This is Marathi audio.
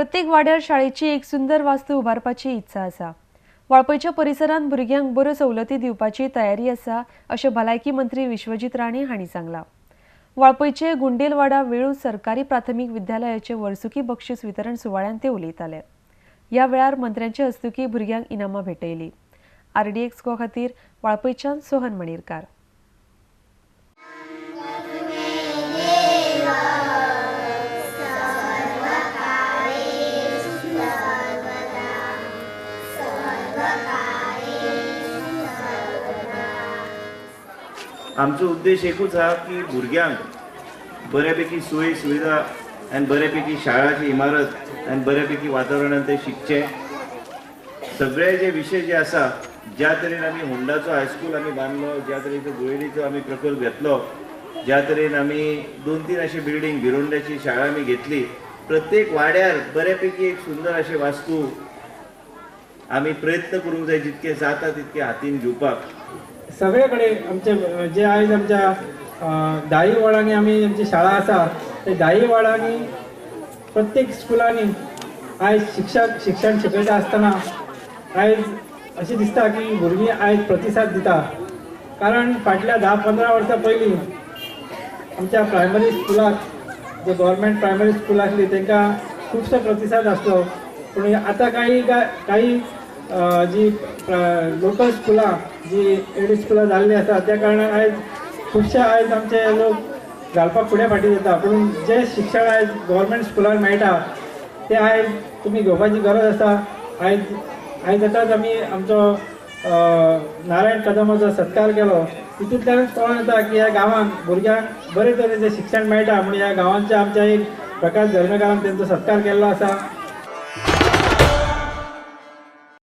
प्रत्येक वाड्यार शाळेची एक सुंदर वास्तू उभारपाची इत्सा आसा। वाळपयच्या परिसरांत भुरग्यांक बऱ्यो सवलती दिवपाची तयारी आसा अशें भलायकी मंत्री विश्वजीत राणे हांणी सांगलां। वाळपयचे गुंडेलवाडा वेळू सरकारी प्राथमीक विद्यालयाचे वर्सुकी बक्षीस वितरण सुवाळ्यात ते उलयताले। ह्या वेळार मंत्र्यांचे हस्तुकी भुरग्यांक इनामां भेटयलीं। RDX गो खातीर वाळपयच्यान सोहन मणिरकार। आमचो उद्देश एकूच आहा की भुरग्यांक बऱ्यापैकी सोयी सुविधा आनी बऱ्यापैकी शाळाची इमारत आनी बऱ्यापैकी वातावरणात ते शिकचे। सगळे जे विषय जे आसा, ज्या तरेन आमी होंडाचो हायस्कूल आमी बांदलो, ज्या तरेचो गुळेलीचो आमी प्रकल्प घेतलो, ज्या तरेन आमी 2-3 अशी बिल्डींग भिरोंड्याची शाळा आमी घेतली, प्रत्येक वाड्यार बऱ्यापैकी एक सुंदर अशें वास्तू आमी प्रयत्न करूंक जाय, जितके जाता तितके हातीन घेवपाक। सगळे कडेन आमचे जे आयज आमच्या 10 वाडांनी आमी आमची शाळा आसा, ते 10 वाडांनी प्रत्येक स्कुलांनी आयज शिक्षण शिकयता आसतना आयज अशें दिसता की भुरगीं आयज प्रतिसाद दिता। कारण फाटल्या 10-15 वर्सां पयलीं आमच्या प्रायमरी स्कुलाक जे गव्हर्मेंट प्रायमरी स्कूल आसली तांकां खुबसो प्रतिसाद आसलो, पूण आतां काही जी लोकल स्कुलां जी एडी स्कुलां जाल्ली आसा त्या कारणान आयज खुबशे आयज आमचे लोक घालपाक फुडें फाटीं जाता। पूण जे शिक्षण आयज गव्हर्मेंट स्कुलान मेळटा ते आयज तुमी घेवपाची गरज आसा। आयज आतांच आमी आमचो नारायण कदमाचो सत्कार केलो, तितूंतल्यानच कळोन येता की ह्या गांवांत भुरग्यांक बरे तरेचें शिक्षण मेळटा। म्हणून ह्या गांवांच्या आमच्या एक प्रकाश धर्मेकारान तेंचो सत्कार केल्लो आसा।